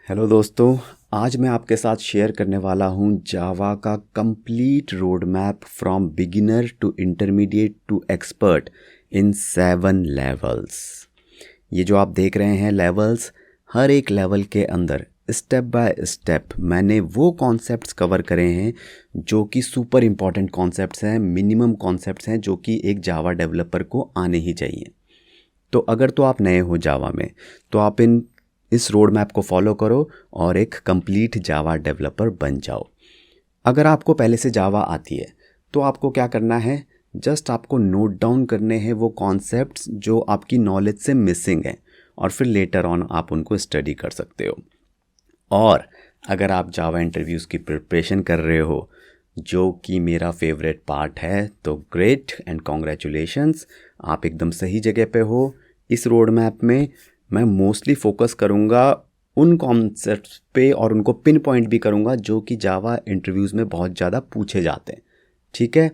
Hello दोस्तों, आज मैं आपके साथ शेयर करने वाला हूँ जावा का complete road map from beginner to intermediate to expert in 7 levels. ये जो आप देख रहे हैं लेवल्स, हर एक लेवल के अंदर स्टेप बाय स्टेप मैंने वो कॉन्सेप्ट्स कवर करे हैं जो कि सुपर इम्पॉर्टेंट कॉन्सेप्ट्स हैं, मिनिमम कॉन्सेप्ट्स हैं जो कि एक जावा डेवलपर को आने ही चाहिए। तो अगर तो आप नए हो जावा में तो आप इस रोड मैप को फॉलो करो और एक कंप्लीट जावा डेवलपर बन जाओ। अगर आपको पहले से जावा आती है तो आपको क्या करना है, जस्ट आपको नोट डाउन करने हैं वो कॉन्सेप्ट्स जो आपकी नॉलेज से मिसिंग हैं और फिर लेटर ऑन आप उनको स्टडी कर सकते हो। और अगर आप जावा इंटरव्यूज़ की प्रिपरेशन कर रहे हो, जो कि मेरा फेवरेट पार्ट है, तो ग्रेट एंड कॉन्ग्रेचुलेशंस, आप एकदम सही जगह पे हो। इस रोड मैप में मैं मोस्टली फोकस करूँगा उन कॉन्सेप्ट्स पे और उनको पिन पॉइंट भी करूँगा जो कि जावा इंटरव्यूज़ में बहुत ज़्यादा पूछे जाते हैं। ठीक है,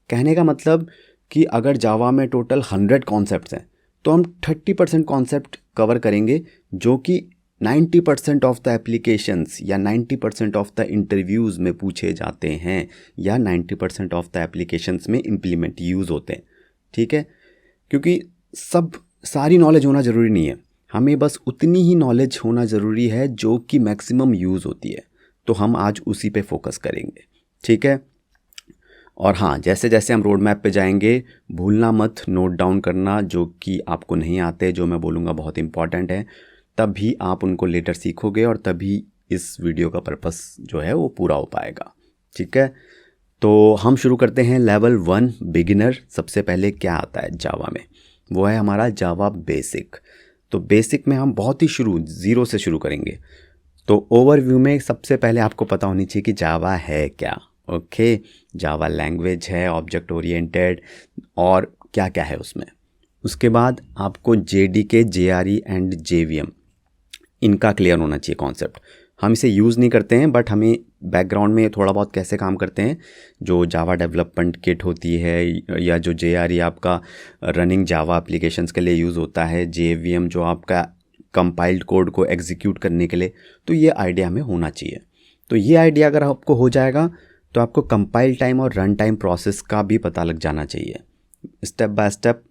कहने का मतलब कि अगर जावा में टोटल 100 कॉन्सेप्ट्स हैं तो हम 30% कॉन्सेप्ट कवर करेंगे जो कि 90% ऑफ द एप्लीकेशंस या 90% ऑफ द इंटरव्यूज़ में पूछे जाते हैं या 90% ऑफ द एप्लीकेशंस में इम्प्लीमेंट यूज़ होते हैं। ठीक है, क्योंकि सारी नॉलेज होना ज़रूरी नहीं है, हमें बस उतनी ही नॉलेज होना ज़रूरी है जो कि मैक्सिमम यूज़ होती है। तो हम आज उसी पे फोकस करेंगे। ठीक है, और हाँ, जैसे जैसे हम रोड मैप पे जाएंगे भूलना मत नोट डाउन करना जो कि आपको नहीं आते, जो मैं बोलूँगा बहुत इंपॉर्टेंट है, तभी आप उनको लेटर सीखोगे और तभी इस वीडियो का पर्पस जो है वो पूरा हो पाएगा। ठीक है, तो हम शुरू करते हैं लेवल 1 बिगिनर। सबसे पहले क्या आता है जावा में, वो है हमारा जावा बेसिक। तो बेसिक में हम बहुत ही ज़ीरो से शुरू करेंगे। तो ओवरव्यू में सबसे पहले आपको पता होनी चाहिए कि जावा है क्या। ओके, जावा लैंग्वेज है, ऑब्जेक्ट ओरिएंटेड, और क्या क्या है उसमें। उसके बाद आपको जेडीके, जेआरई एंड जेवीएम, इनका क्लियर होना चाहिए कॉन्सेप्ट। हम इसे यूज़ नहीं करते हैं बट हमें बैकग्राउंड में थोड़ा बहुत कैसे काम करते हैं, जो जावा डेवलपमेंट किट होती है या जो जेआरई आपका रनिंग जावा एप्लीकेशंस के लिए यूज़ होता है, जेवीएम जो आपका कंपाइल्ड कोड को एग्जीक्यूट करने के लिए, तो ये आइडिया हमें होना चाहिए। तो ये आइडिया अगर आपको हो जाएगा तो आपको कंपाइल टाइम और रन टाइम प्रोसेस का भी पता लग जाना चाहिए, स्टेप बाय स्टेप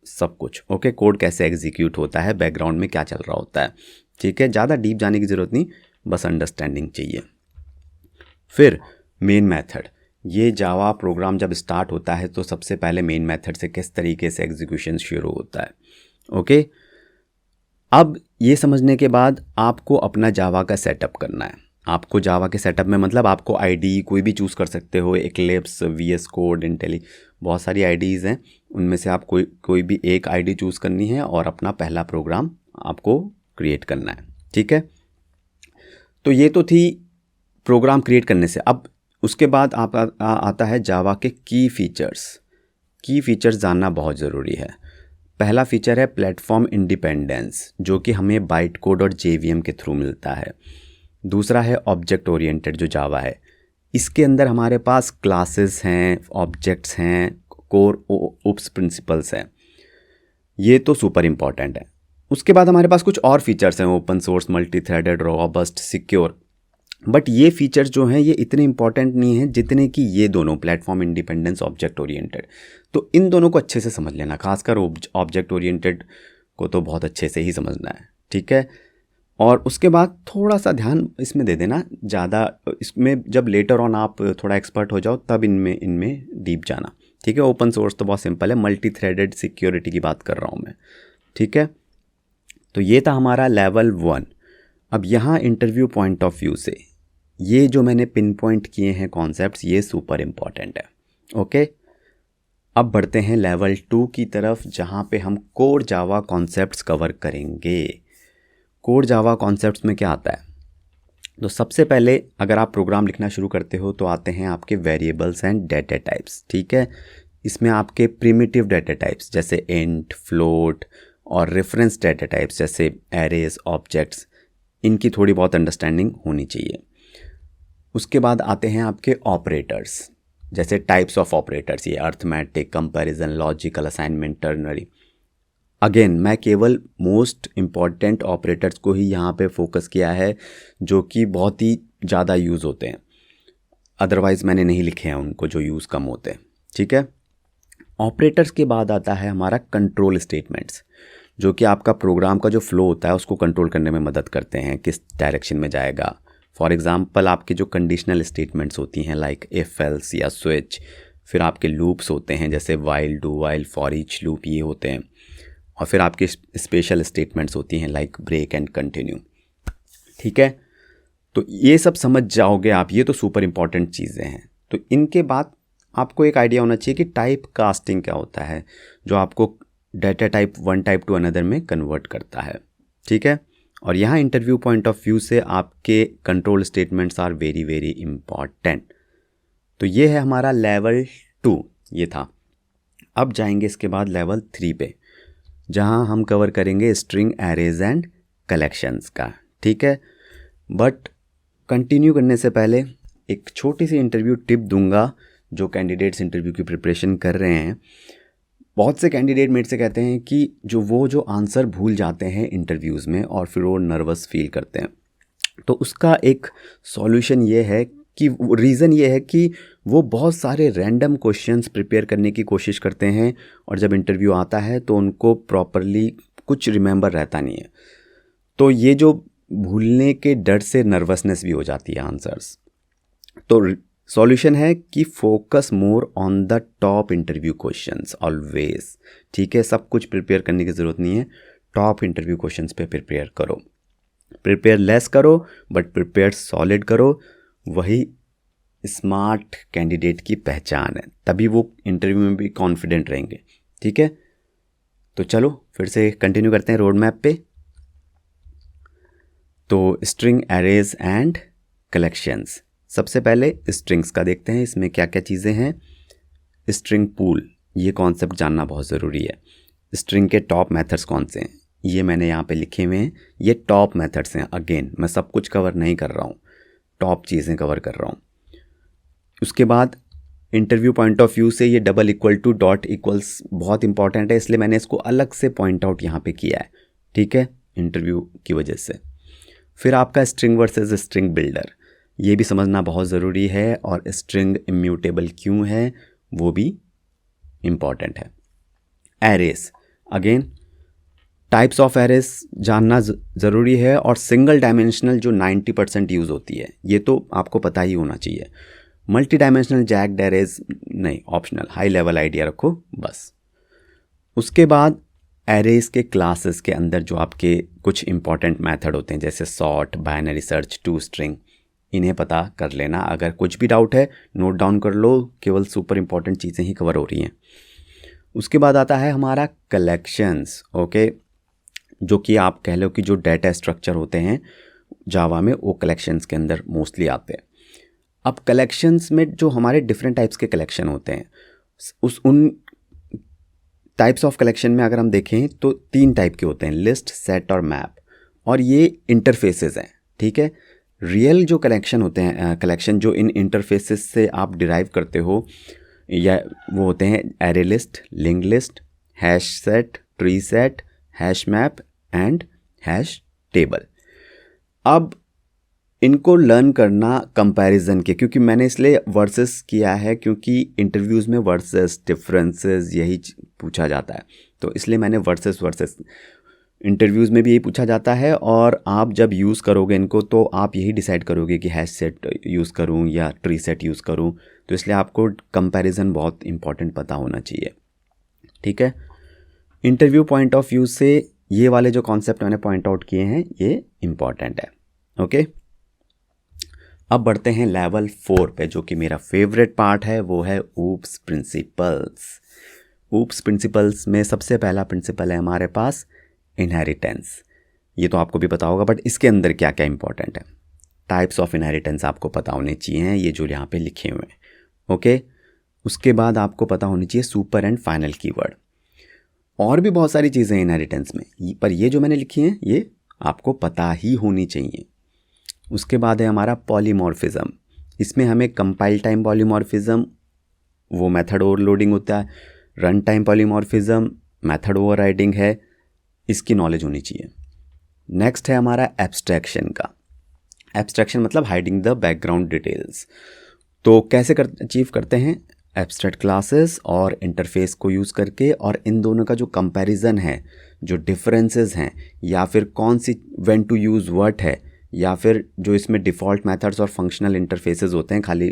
सब कुछ। ओके, कोड कैसे एग्जीक्यूट होता है, बैकग्राउंड में क्या चल रहा होता है। ठीक है, ज़्यादा डीप जाने की ज़रूरत नहीं, बस अंडरस्टैंडिंग चाहिए। फिर मेन मेथड, ये जावा प्रोग्राम जब स्टार्ट होता है तो सबसे पहले मेन मेथड से किस तरीके से एग्जीक्यूशन शुरू होता है। ओके, अब ये समझने के बाद आपको अपना जावा का सेटअप करना है। आपको जावा के सेटअप में मतलब आपको आईडी कोई भी चूज़ कर सकते हो, एक्लिप्स, वीएस कोड, इंटेली, बहुत सारी आईडीज़ हैं, उनमें से आप कोई भी एक आईडी चूज़ करनी है और अपना पहला प्रोग्राम आपको क्रिएट करना है। ठीक है, तो ये तो थी प्रोग्राम क्रिएट करने से। अब उसके बाद आता है जावा के की फीचर्स जानना बहुत ज़रूरी है। पहला फीचर है प्लेटफॉर्म इंडिपेंडेंस, जो कि हमें बाइट कोड और जेवीएम के थ्रू मिलता है। दूसरा है ऑब्जेक्ट ओरिएंटेड जो जावा है, इसके अंदर हमारे पास क्लासेस हैं, ऑब्जेक्ट्स हैं, कोर ओप्स प्रिंसिपल्स हैं, ये तो सुपर इम्पॉर्टेंट है। उसके बाद हमारे पास कुछ और फीचर्स हैं, open source, multi threaded, robust, secure, but ये फीचर्स जो हैं ये इतने इंपॉर्टेंट नहीं हैं जितने कि ये दोनों, प्लेटफॉर्म इंडिपेंडेंस, ऑब्जेक्ट ओरिएंटेड। तो इन दोनों को अच्छे से समझ लेना, खासकर ऑब्जेक्ट ओरिएंटेड को तो बहुत अच्छे से ही समझना है। ठीक है, और उसके बाद थोड़ा सा ध्यान इसमें दे देना, ज़्यादा इसमें जब लेटर ऑन आप थोड़ा एक्सपर्ट हो जाओ तब इनमें डीप जाना। ठीक है, ओपन सोर्स तो बहुत सिंपल है, मल्टी थ्रेडेड, सिक्योरिटी की बात कर रहा हूँ मैं। ठीक है, तो ये था हमारा लेवल 1। अब यहाँ इंटरव्यू पॉइंट ऑफ व्यू से ये जो मैंने पिन पॉइंट किए हैं कॉन्सेप्ट्स, ये सुपर इम्पॉर्टेंट है। ओके, अब बढ़ते हैं लेवल 2 की तरफ, जहाँ पे हम कोर जावा कॉन्सेप्ट्स कवर करेंगे। कोर जावा कॉन्सेप्ट्स में क्या आता है, तो सबसे पहले अगर आप प्रोग्राम लिखना शुरू करते हो तो आते हैं आपके वेरिएबल्स एंड डेटा टाइप्स। ठीक है, इसमें आपके प्रिमिटिव डेटा टाइप्स जैसे इंट, फ्लोट और रेफरेंस डेटा टाइप्स जैसे एरेज, ऑब्जेक्ट्स, इनकी थोड़ी बहुत अंडरस्टैंडिंग होनी चाहिए। उसके बाद आते हैं आपके ऑपरेटर्स, जैसे टाइप्स ऑफ ऑपरेटर्स, ये arithmetic, comparison, logical, assignment, ternary. Again मैं केवल मोस्ट इम्पॉर्टेंट ऑपरेटर्स को ही यहाँ पे फोकस किया है जो कि बहुत ही ज़्यादा यूज़ होते हैं, अदरवाइज़ मैंने नहीं लिखे हैं उनको जो यूज़ कम होते हैं। ठीक है, ऑपरेटर्स के बाद आता है हमारा कंट्रोल स्टेटमेंट्स, जो कि आपका प्रोग्राम का जो फ्लो होता है उसको कंट्रोल करने में मदद करते हैं, किस डायरेक्शन में जाएगा। फॉर एग्जांपल आपके जो कंडीशनल स्टेटमेंट्स होती हैं लाइक इफ एल्स या स्विच, फिर आपके लूप्स होते हैं जैसे while, do while, for each loop, ये होते हैं, और फिर आपके स्पेशल स्टेटमेंट्स होती हैं लाइक ब्रेक एंड कंटिन्यू। ठीक है, तो ये सब समझ जाओगे आप, ये तो सुपर इंपॉर्टेंट चीज़ें हैं। तो इनके बाद आपको एक आइडिया होना चाहिए कि टाइप कास्टिंग क्या होता है, जो आपको data type one type two another में कन्वर्ट करता है। ठीक है, और यहाँ इंटरव्यू पॉइंट ऑफ व्यू से आपके control statements are very very important. तो ये है हमारा लेवल 2, ये था। अब जाएंगे इसके बाद लेवल 3 पे, जहाँ हम कवर करेंगे स्ट्रिंग एरेज एंड कलेक्शंस का। ठीक है, बट कंटिन्यू करने से पहले एक छोटी सी इंटरव्यू टिप दूंगा जो कैंडिडेट्स इंटरव्यू की प्रिपरेशन कर रहे हैं। बहुत से कैंडिडेट मेरे से कहते हैं कि जो आंसर भूल जाते हैं इंटरव्यूज़ में और फिर वो नर्वस फील करते हैं। तो उसका एक सॉल्यूशन ये है कि रीज़न ये है कि वो बहुत सारे रैंडम क्वेश्चंस प्रिपेयर करने की कोशिश करते हैं और जब इंटरव्यू आता है तो उनको प्रॉपरली कुछ रिमेंबर रहता नहीं है। तो ये जो भूलने के डर से नर्वसनेस भी हो जाती है आंसर्स। तो सॉल्यूशन है कि focus more on the top interview questions always. ठीक है, सब कुछ प्रिपेयर करने की ज़रूरत नहीं है, टॉप इंटरव्यू क्वेश्चंस पे प्रिपेयर करो। प्रिपेयर लेस करो बट प्रिपेयर सॉलिड करो, वही स्मार्ट कैंडिडेट की पहचान है, तभी वो इंटरव्यू में भी कॉन्फिडेंट रहेंगे। ठीक है, तो चलो फिर से कंटिन्यू करते हैं रोड मैप पे। तो स्ट्रिंग एरेज एंड कलेक्शंस, सबसे पहले स्ट्रिंग्स का देखते हैं, इसमें क्या क्या चीज़ें हैं। स्ट्रिंग पूल, ये कॉन्सेप्ट जानना बहुत ज़रूरी है। स्ट्रिंग के टॉप मेथड्स कौन से हैं, ये मैंने यहाँ पे लिखे हुए हैं, ये टॉप मेथड्स हैं। अगेन मैं सब कुछ कवर नहीं कर रहा हूँ, टॉप चीज़ें कवर कर रहा हूँ। उसके बाद इंटरव्यू पॉइंट ऑफ व्यू से ये double equal to dot equals बहुत इंपॉर्टेंट है, इसलिए मैंने इसको अलग से पॉइंट आउट यहाँ पे किया है। ठीक है, इंटरव्यू की वजह से। फिर आपका स्ट्रिंग वर्सेस स्ट्रिंग बिल्डर, ये भी समझना बहुत ज़रूरी है, और स्ट्रिंग इम्यूटेबल क्यों है वो भी इम्पॉर्टेंट है। Arrays, again types of arrays जानना ज़रूरी है, और सिंगल डायमेंशनल जो 90% यूज़ होती है ये तो आपको पता ही होना चाहिए। मल्टी डायमेंशनल जैक्ड एरेज नहीं, ऑप्शनल, हाई लेवल आइडिया रखो बस। उसके बाद एरेज के क्लासेस के अंदर जो आपके कुछ इंपॉर्टेंट मेथड होते हैं जैसे sort, binary search, to string, इन्हें पता कर लेना। अगर कुछ भी डाउट है नोट डाउन कर लो, केवल सुपर इंपॉर्टेंट चीज़ें ही कवर हो रही हैं। उसके बाद आता है हमारा कलेक्शंस। ओके, जो कि आप कह लो कि जो डाटा स्ट्रक्चर होते हैं जावा में, वो कलेक्शंस के अंदर मोस्टली आते हैं। अब कलेक्शंस में जो हमारे डिफरेंट टाइप्स के कलेक्शन होते हैं, उन टाइप्स ऑफ कलेक्शन में अगर हम देखें तो 3 टाइप के होते हैं, लिस्ट, सेट और मैप, और ये इंटरफेसेस हैं। ठीक है, रियल जो कलेक्शन होते हैं, कलेक्शन जो इन इंटरफेसेस से आप डिराइव करते हो, या वो होते हैं array list, link list, hash set, tree set, hash map and hash table. अब इनको लर्न करना कंपैरिजन के, क्योंकि मैंने इसलिए वर्सेस किया है क्योंकि इंटरव्यूज़ में वर्सेस, डिफरेंसेस यही पूछा जाता है, तो इसलिए मैंने वर्सेस इंटरव्यूज़ में भी यही पूछा जाता है। और आप जब यूज़ करोगे इनको तो आप यही डिसाइड करोगे कि हैश सेट यूज़ करूँ या ट्री सेट यूज़ करूँ, तो इसलिए आपको कंपैरिजन बहुत इंपॉर्टेंट पता होना चाहिए। ठीक है, इंटरव्यू पॉइंट ऑफ व्यू से ये वाले जो कॉन्सेप्ट मैंने पॉइंट आउट किए हैं ये इम्पॉर्टेंट है। ओके, अब बढ़ते हैं लेवल 4 पे, जो कि मेरा फेवरेट पार्ट है, वो है ऊप्स प्रिंसिपल्स। ऊप्स प्रिंसिपल्स में सबसे पहला प्रिंसिपल है हमारे पास इनहेरिटेंस। ये तो आपको भी पता होगा, बट इसके अंदर क्या क्या इंपॉर्टेंट है, टाइप्स ऑफ इनहेरिटेंस आपको पता होने चाहिए, ये जो यहाँ पे लिखे हुए हैं। ओके, उसके बाद आपको पता होनी चाहिए सुपर एंड फाइनल कीवर्ड, और भी बहुत सारी चीज़ें हैं इनहेरिटेंस में, पर ये जो मैंने लिखी हैं ये आपको पता ही होनी चाहिए। उसके बाद है हमारा पॉलीमॉर्फिज्म, इसमें हमें कंपाइल टाइम पॉलीमॉर्फिज्म, वो मेथड ओवरलोडिंग होता है, run time polymorphism, method overriding है, इसकी नॉलेज होनी चाहिए। नेक्स्ट है हमारा एब्स्ट्रैक्शन का। एब्स्ट्रैक्शन मतलब हाइडिंग द बैकग्राउंड डिटेल्स। तो कैसे अचीव करते हैं? एब्स्ट्रैक्ट क्लासेस और इंटरफेस को यूज़ करके, और इन दोनों का जो कंपैरिजन है, जो डिफरेंसेस हैं, या फिर कौन सी व्हेन टू यूज़ व्हाट है, या फिर जो इसमें डिफ़ॉल्ट मेथड्स और फंक्शनल इंटरफेसेस होते हैं, खाली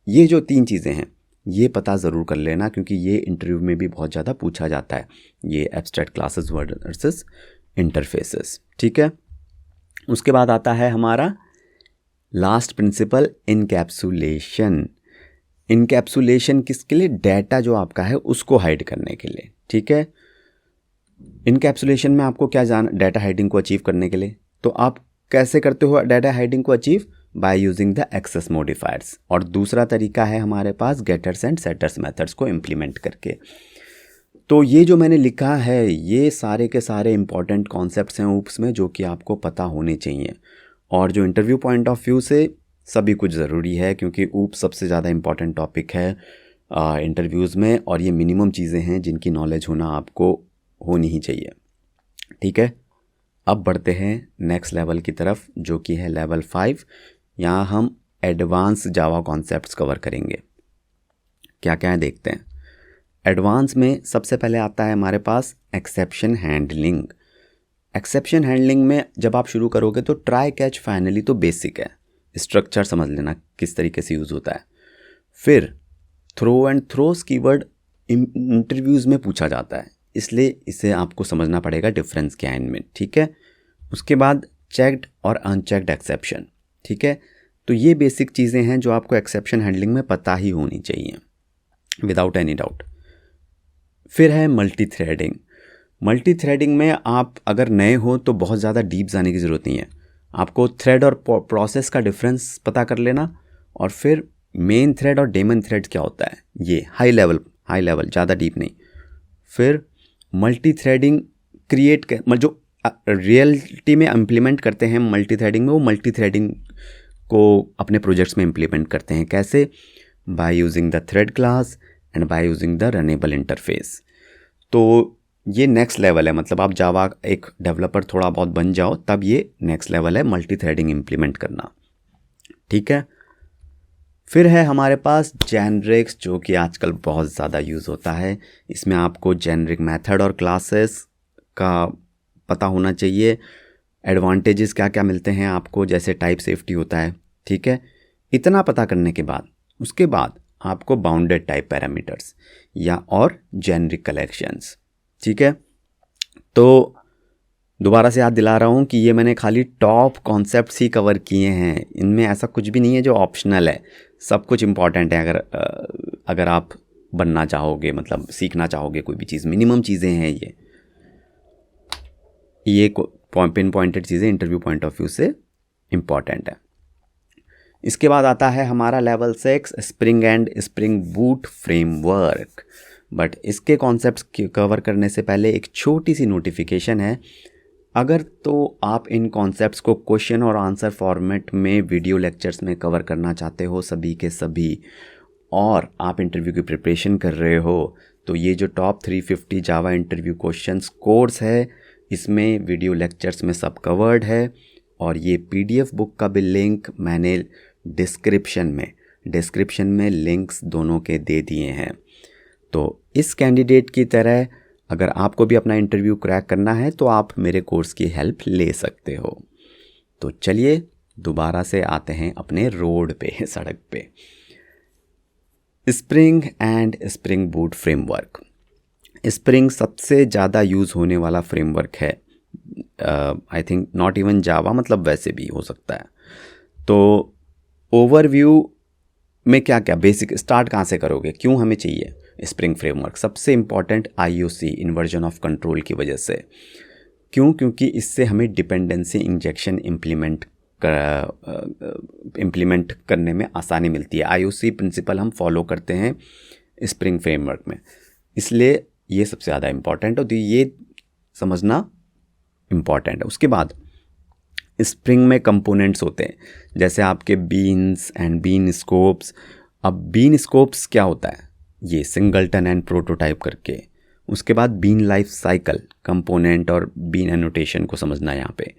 ये जो 3 चीज़ें हैं ये पता ज़रूर कर लेना, क्योंकि ये इंटरव्यू में भी बहुत ज़्यादा पूछा जाता है, ये एब्स्ट्रैक्ट क्लासेस वर्सेस इंटरफेसेस। ठीक है। उसके बाद आता है हमारा लास्ट प्रिंसिपल, इनकैप्सुलेशन। इनकैप्सुलेशन किसके लिए? डाटा जो आपका है उसको हाइड करने के लिए। ठीक है। इनकैप्सुलेशन में आपको क्या डाटा हाइडिंग को अचीव करने के लिए, तो आप कैसे करते हो डाटा हाइडिंग को achieve? By using the access modifiers. और दूसरा तरीका है हमारे पास गेटर्स एंड सेटर्स मेथड्स को इम्प्लीमेंट करके। तो ये जो मैंने लिखा है ये सारे के सारे इंपॉर्टेंट कॉन्सेप्ट्स हैं ऊप्स में, जो कि आपको पता होने चाहिए। और जो इंटरव्यू पॉइंट ऑफ व्यू से सभी कुछ ज़रूरी है, क्योंकि ऊप्स सबसे ज़्यादा इंपॉर्टेंट टॉपिक है इंटरव्यूज़ में, और ये मिनिमम चीज़ें हैं जिनकी नॉलेज होना आपको होनी ही चाहिए। ठीक है। अब बढ़ते हैं नेक्स्ट लेवल की तरफ, जो कि है लेवल 5। यहाँ हम एडवांस जावा कॉन्सेप्ट्स कवर करेंगे। क्या क्या है देखते हैं। एडवांस में सबसे पहले आता है हमारे पास एक्सेप्शन हैंडलिंग। एक्सेप्शन हैंडलिंग में जब आप शुरू करोगे तो ट्राई कैच फाइनली तो बेसिक है, स्ट्रक्चर समझ लेना किस तरीके से यूज़ होता है। फिर throw and throws keyword interviews में पूछा जाता है, इसलिए इसे आपको समझना पड़ेगा डिफरेंस क्या है इनमें। ठीक है। उसके बाद चेक्ड और अनचेक्ड एक्सेप्शन। ठीक है। तो ये बेसिक चीज़ें हैं जो आपको एक्सेप्शन हैंडलिंग में पता ही होनी चाहिए विदाउट एनी डाउट। फिर है मल्टी थ्रेडिंग। मल्टी थ्रेडिंग में आप अगर नए हो तो बहुत ज़्यादा डीप जाने की ज़रूरत नहीं है, आपको थ्रेड और प्रोसेस का डिफरेंस पता कर लेना, और फिर मेन थ्रेड और डेमन थ्रेड क्या होता है, ये हाई लेवल ज़्यादा डीप नहीं। फिर मल्टी थ्रेडिंग जो रियलिटी में इम्प्लीमेंट करते हैं मल्टी थ्रेडिंग में, वो मल्टी थ्रेडिंग को अपने प्रोजेक्ट्स में इम्प्लीमेंट करते हैं। कैसे? Bye using the thread class and bye using the runnable interface. तो ये नेक्स्ट लेवल है, मतलब आप जावा एक डेवलपर थोड़ा बहुत बन जाओ तब ये नेक्स्ट लेवल है मल्टी थ्रेडिंग इम्प्लीमेंट करना। ठीक है। फिर है हमारे पास जेनरिक्स, जो कि आजकल बहुत ज़्यादा यूज़ होता है। इसमें आपको जेनरिक मेथड और क्लासेस का पता होना चाहिए। एडवांटेजेस क्या क्या मिलते हैं आपको, जैसे टाइप सेफ्टी होता है। ठीक है। इतना पता करने के बाद उसके बाद आपको बाउंडेड टाइप पैरामीटर्स या और जेनरिक कलेक्शंस। ठीक है। तो दोबारा से याद दिला रहा हूँ कि ये मैंने खाली टॉप कॉन्सेप्ट्स ही कवर किए हैं, इनमें ऐसा कुछ भी नहीं है जो ऑप्शनल है, सब कुछ इम्पॉर्टेंट है। अगर आप बनना चाहोगे, मतलब सीखना चाहोगे कोई भी चीज़, मिनिमम चीज़ें हैं ये पिन पॉइंटेड चीज़ें इंटरव्यू पॉइंट ऑफ व्यू से इम्पॉर्टेंट है। इसके बाद आता है हमारा level 6, spring and spring boot framework. But इसके कॉन्सेप्ट्स कवर करने से पहले एक छोटी सी नोटिफिकेशन है। अगर तो आप इन कॉन्सेप्ट्स को क्वेश्चन और आंसर फॉर्मेट में वीडियो लेक्चर्स में कवर करना चाहते हो सभी के सभी, और आप इंटरव्यू की प्रिपरेशन कर रहे हो, तो ये जो top 350 Java interview questions course है, इसमें वीडियो लेक्चर्स में सब कवर्ड है। और ये पीडीएफ बुक का भी लिंक मैंने डिस्क्रिप्शन में लिंक्स दोनों के दे दिए हैं। तो इस कैंडिडेट की तरह अगर आपको भी अपना इंटरव्यू क्रैक करना है तो आप मेरे कोर्स की हेल्प ले सकते हो। तो चलिए दोबारा से आते हैं अपने रोड पे, सड़क पे। Spring and spring boot framework. Spring सबसे ज़्यादा यूज़ होने वाला फ्रेमवर्क है, आई थिंक नॉट इवन जावा, मतलब वैसे भी हो सकता है। तो ओवरव्यू में क्या क्या बेसिक स्टार्ट कहाँ से करोगे, क्यों हमें चाहिए स्प्रिंग फ्रेमवर्क? सबसे important IOC, inversion of control की वजह से। क्यों? क्योंकि इससे हमें डिपेंडेंसी इंजेक्शन इम्प्लीमेंट करने में आसानी मिलती है। IOC प्रिंसिपल हम फॉलो करते हैं स्प्रिंग फ्रेमवर्क में, इसलिए ये सबसे ज़्यादा इम्पॉर्टेंट है, तो ये समझना इम्पॉर्टेंट है। उसके बाद स्प्रिंग में कंपोनेंट्स होते हैं, जैसे आपके बीन्स एंड बीन स्कोप्स। अब बीन स्कोप्स क्या होता है? ये सिंगलटन एंड प्रोटोटाइप करके। उसके बाद बीन लाइफ साइकिल कंपोनेंट और बीन एनोटेशन को समझना है यहाँ पे।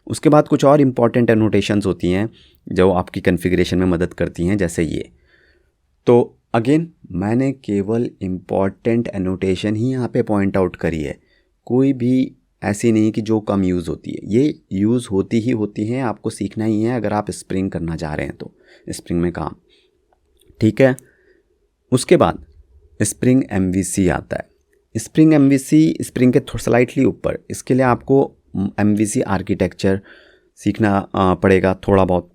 उसके बाद कुछ और इम्पॉर्टेंट एनोटेशंस होती हैं जो आपकी कॉन्फ़िगरेशन में मदद करती हैं, जैसे ये। तो अगेन मैंने केवल इम्पॉर्टेंट एनोटेशन ही यहाँ पे पॉइंट आउट करी है, कोई भी ऐसी नहीं कि जो कम यूज़ होती है, ये यूज़ होती ही होती हैं, आपको सीखना ही है अगर आप स्प्रिंग करना चाह रहे हैं तो, स्प्रिंग में काम, ठीक है। उसके बाद स्प्रिंग MVC आता है। स्प्रिंग MVC स्प्रिंग के स्लाइटली ऊपर, इसके लिए आपको MVC आर्किटेक्चर सीखना पड़ेगा थोड़ा बहुत,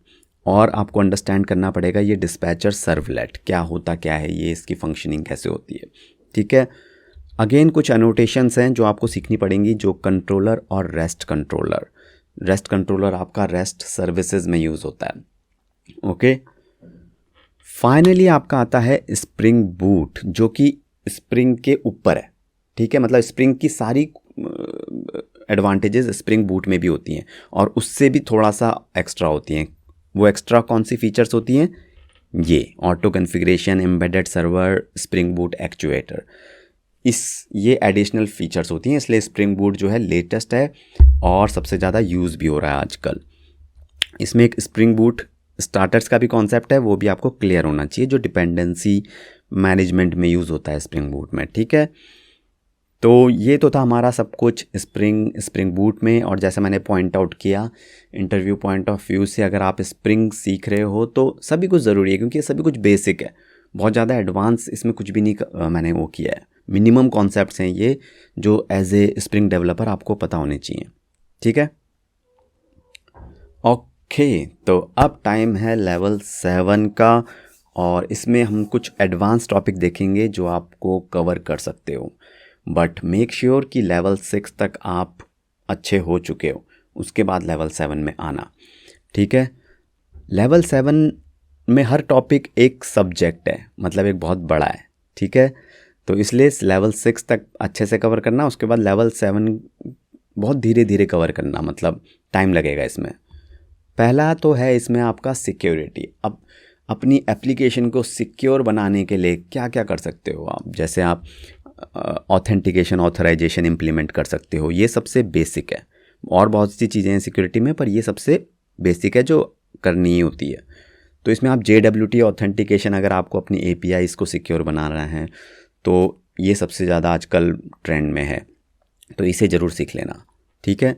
और आपको अंडरस्टैंड करना पड़ेगा ये डिस्पैचर सर्वलेट क्या होता क्या है, ये इसकी फंक्शनिंग कैसे होती है, ठीक है। अगेन कुछ एनोटेशंस हैं जो आपको सीखनी पड़ेंगी, जो कंट्रोलर और रेस्ट कंट्रोलर आपका रेस्ट सर्विसेज में यूज़ होता है, ओके। फाइनली आपका आता है स्प्रिंग बूट, जो कि स्प्रिंग के ऊपर है, ठीक है। मतलब स्प्रिंग की सारी एडवांटेजेस स्प्रिंग बूट में भी होती हैं और उससे भी थोड़ा सा एक्स्ट्रा होती हैं। वो एक्स्ट्रा कौन सी फीचर्स होती हैं? ये auto configuration, embedded server, spring boot actuator, ये एडिशनल फीचर्स होती हैं। इसलिए स्प्रिंग बूट जो है लेटेस्ट है और सबसे ज़्यादा यूज़ भी हो रहा है आजकल। इसमें एक स्प्रिंग बूट स्टार्टर्स का भी कॉन्सेप्ट है, वो भी आपको क्लियर होना चाहिए, जो डिपेंडेंसी मैनेजमेंट में यूज़ होता है स्प्रिंग बूट में, ठीक है। तो ये तो था हमारा सब कुछ स्प्रिंग बूट में। और जैसे मैंने पॉइंट आउट किया, इंटरव्यू पॉइंट ऑफ व्यू से अगर आप स्प्रिंग सीख रहे हो तो सभी कुछ ज़रूरी है, क्योंकि ये सभी कुछ बेसिक है, बहुत ज़्यादा एडवांस इसमें कुछ भी नहीं मैंने वो किया है। मिनिमम कॉन्सेप्ट्स हैं ये जो एज ए स्प्रिंग डेवलपर आपको पता होने चाहिए, ठीक है। ओके, तो अब टाइम है लेवल 7 का, और इसमें हम कुछ एडवांस टॉपिक देखेंगे जो आपको कवर कर सकते हो, बट मेक श्योर कि लेवल 6 तक आप अच्छे हो चुके हो, उसके बाद लेवल 7 में आना, ठीक है। लेवल 7 में हर टॉपिक एक सब्जेक्ट है, मतलब एक बहुत बड़ा है, ठीक है। तो इसलिए लेवल 6 तक अच्छे से कवर करना, उसके बाद लेवल 7 बहुत धीरे धीरे कवर करना, मतलब टाइम लगेगा इसमें। पहला तो है इसमें आपका सिक्योरिटी। अब अपनी एप्लीकेशन को सिक्योर बनाने के लिए क्या क्या कर सकते हो आप, जैसे आप ऑथेंटिकेशन, ऑथराइजेशन इम्प्लीमेंट कर सकते हो, ये सबसे बेसिक है। और बहुत सी चीज़ें हैं सिक्योरिटी में, पर ये सबसे बेसिक है जो करनी ही होती है। तो इसमें आप JWT ऑथेंटिकेशन, अगर आपको अपनी APIs को सिक्योर बनाना है तो ये सबसे ज़्यादा आजकल ट्रेंड में है, तो इसे ज़रूर सीख लेना, ठीक है।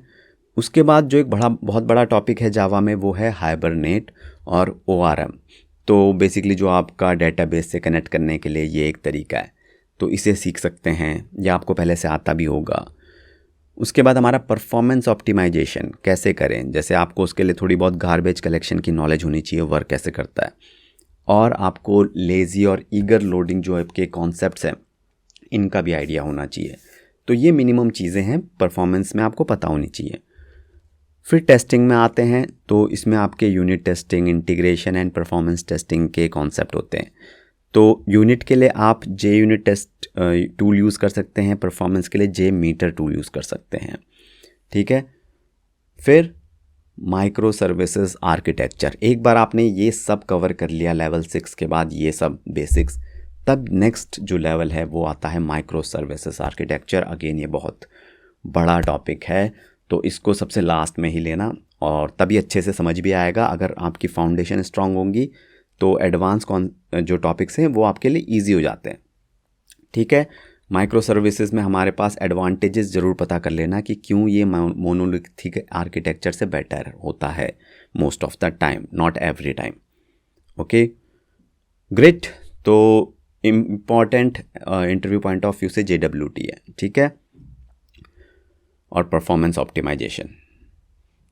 उसके बाद जो एक बहुत बड़ा टॉपिक है जावा में, वो है हाइबरनेट और ORM। तो बेसिकली जो आपका डेटाबेस से कनेक्ट करने के लिए ये एक तरीका है, तो इसे सीख सकते हैं, या आपको पहले से आता भी होगा। उसके बाद हमारा परफॉर्मेंस ऑप्टिमाइजेशन कैसे करें, जैसे आपको उसके लिए थोड़ी बहुत गार्बेज कलेक्शन की नॉलेज होनी चाहिए, वर्क कैसे करता है, और आपको लेज़ी और ईगर लोडिंग जो आपके कॉन्सेप्ट्स हैं इनका भी आइडिया होना चाहिए। तो ये मिनिमम चीज़ें हैं परफॉर्मेंस में आपको पता होनी चाहिए। फिर टेस्टिंग में आते हैं, तो इसमें आपके unit testing, integration and performance testing के कॉन्सेप्ट होते हैं। तो यूनिट के लिए आप JUnit टेस्ट टूल यूज़ कर सकते हैं, परफॉर्मेंस के लिए JMeter टूल यूज़ कर सकते हैं, ठीक है। फिर माइक्रो सर्विसेज आर्किटेक्चर, एक बार आपने ये सब कवर कर लिया लेवल 6 के बाद, ये सब बेसिक्स, तब नेक्स्ट जो लेवल है वो आता है माइक्रो सर्विसेज आर्किटेक्चर। अगेन ये बहुत बड़ा टॉपिक है, तो इसको सबसे लास्ट में ही लेना, और तभी अच्छे से समझ भी आएगा। अगर आपकी फाउंडेशन स्ट्रांग होंगी तो एडवांस जो टॉपिक्स हैं वो आपके लिए ईजी हो जाते हैं, ठीक है। माइक्रो सर्विसेज में हमारे पास एडवांटेजेस ज़रूर पता कर लेना कि क्यों ये मोनोलिथिक आर्किटेक्चर से बेटर होता है most of the time, not every time, okay great. तो important interview point of view से JWT है, ठीक है, और परफॉर्मेंस ऑप्टिमाइजेशन।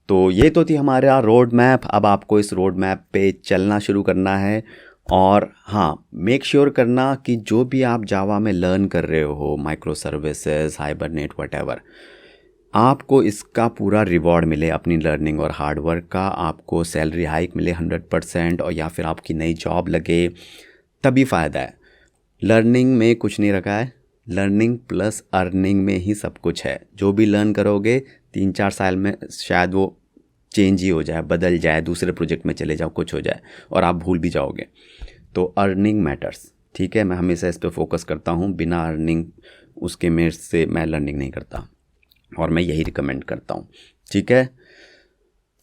तो ये तो थी हमारा रोड मैप। अब आपको इस रोड मैप पे चलना शुरू करना है, और हाँ, मेक श्योर करना कि जो भी आप जावा में लर्न कर रहे हो, माइक्रो सर्विसेज, हाइबरनेट, व्हाटएवर, आपको इसका पूरा रिवॉर्ड मिले अपनी लर्निंग और हार्डवर्क का। आपको सैलरी हाइक मिले 100%, और या फिर आपकी नई जॉब लगे, तभी फ़ायदा है। लर्निंग में कुछ नहीं रखा है, लर्निंग प्लस अर्निंग में ही सब कुछ है। जो भी लर्न करोगे 3-4 साल में शायद वो चेंज ही हो जाए, बदल जाए, दूसरे प्रोजेक्ट में चले जाओ, कुछ हो जाए और आप भूल भी जाओगे। तो अर्निंग मैटर्स, ठीक है। मैं हमेशा इस पर फोकस करता हूँ, बिना अर्निंग उसके मेरे से मैं लर्निंग नहीं करता, और मैं यही रिकमेंड करता हूँ। ठीक है,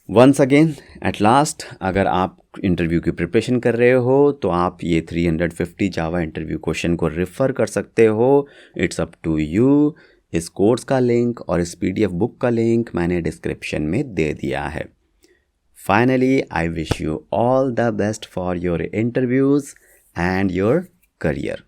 वंस अगेन एट लास्ट, अगर आप इंटरव्यू की प्रिपरेशन कर रहे हो तो आप ये 350 जावा इंटरव्यू क्वेश्चन को रेफ़र कर सकते हो। It's up to you. इस कोर्स का लिंक और इस PDF बुक का लिंक मैंने डिस्क्रिप्शन में दे दिया है। Finally, I wish you all the best for your interviews and your career.